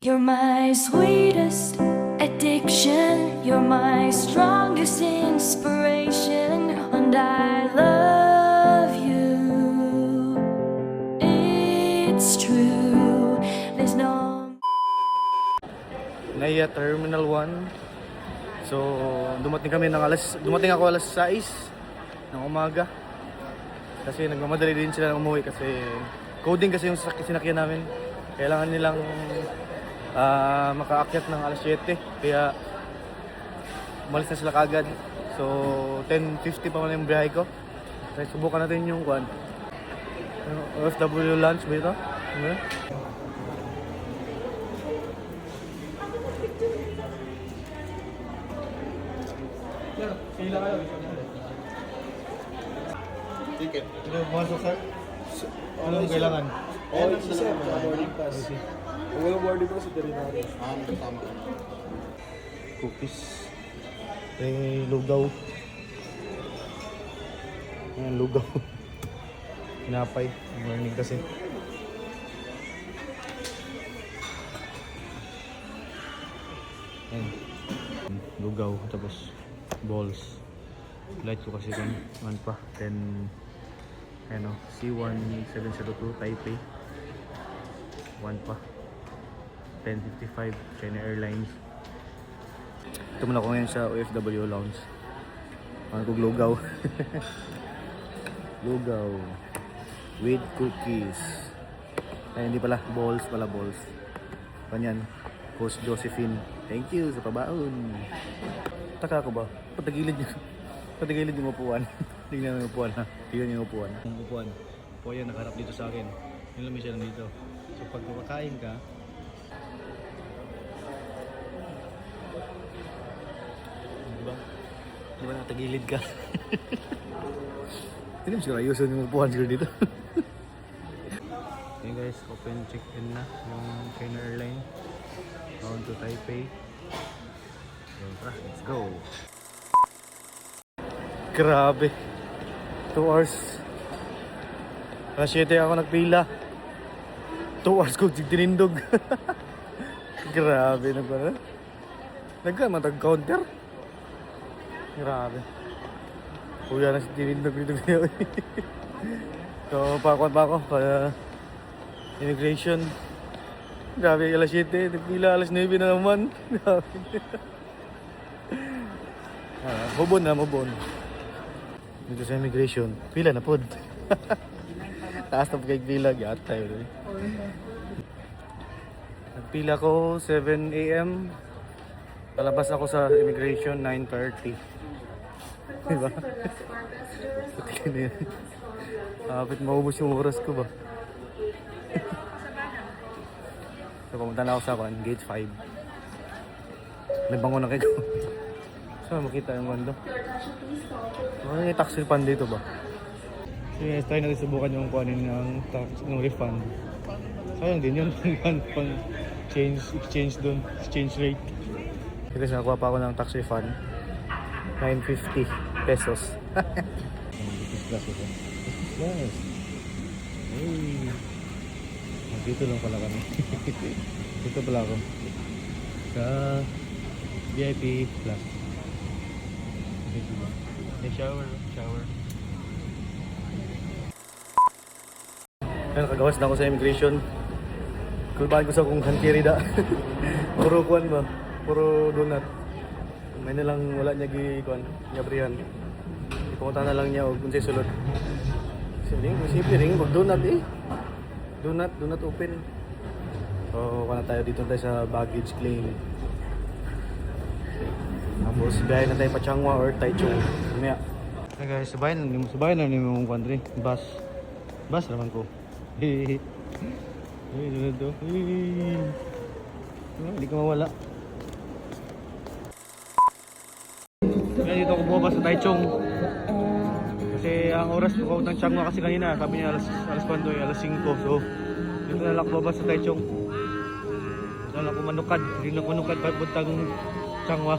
You're my sweetest addiction, you're my strongest inspiration, and I love you. It's true, there's no... Naya Terminal 1. So, dumating ako alas 6 ng umaga. Kasi nagmamadali din sila na umuwi kasi coding kasi yung sinakyan namin. Kailangan nilang makaakyat ng alas 7. Kaya umalis na sila kagad. So, 10:50 pa man yung biyahe ko. Kaya subukan natin yung OFW lunch ba ito? Ano? Pila kayo. Ticket. Ito, masok sir. Anong kailangan? Sir, boarding pass. Kung walang boarding pass, ito rin natin. Tama. Cookies. Lugaw. Ayan, lugaw. Pinapay. Morning kasi. Ayan. Lugaw. Tapos balls. Light ko kasi kung ano pa. Then ano, C1702 Taipei 1 pa 10:55 China Airlines. Ito muna ako ngayon sa OFW Lounge. Ano ko lugaw. Lugaw with cookies. Ay hindi pala, balls. Kanyan, Coach Josephine. Thank you sa pabaon. Taka ko ba? Patagilid yung upuan. Tingnan yung upuan ha. Tingnan yung upuan. Yung upuan. Po yan, nakaharap dito sa akin. Yung lamig siya nandito. So pag kumakain ka, di ba nakatagilid ka? Hindi mo siguro ayusin yung upuan siguro dito. Okay guys, open check-in na yung China Airline. Bound to Taipei. So tara, let's go. Grabe. 2 hours. Alas 7 ako nagpila. 2 hours ko tinindog. Grabe na ba? Matag-counter. Grabe. Kuya na si tinindog dito ngayon. So, pakuan pa ako para immigration. Grabe, alas 7. Nagpila, alas 9 na naman. Grabe. Mubon. Dito sa immigration, pila na pod. Taas na pagkaig pila, gatay. Nagpila ko 7 AM. Palabas ako sa immigration 9:30. Diba? Pati na yan. Kapit maubos yung oras ko ba? So pumunta na ako sa gate 5. May bango na kayo. So makita yung wando. Ano yung tax refund dito ba? So yes, tayo nagsubukan yung kuhanin ng refund. Sayang din yun. Pang exchange doon. Exchange rate. Kasi nakuha pa ako ng tax refund. 950 pesos. Yes. Hey. Dito lang pala kami. Dito pala ako. Sa VIP Plus. Shower. Nakagawas na ako sa immigration. Kulbahan ko sa kung hankiri da. Puro kuwan ba? Puro donut. May nalang wala niya gikuan, niya brihan. Ipunta na lang niya og unsay sulod. Simple ring donut eh. Donut open. So, wala tayo dito sa baggage claim. Tapos biyahe na tayo pa Changhua or Taichung. Mamaya. Hey guys, subayan na ni mong country. Bus naman ko. Hehehe. Hindi ka mawala. Kaya dito ako bumaba sa Taichung. Kasi ang oras ko ng Changhua kasi kanina, sabi niya alas 4, alas 5. So, dito na lang ako bumaba sa Taichung. Dito na lang ako manukad. Hindi na ako manukad papuntang Changhua.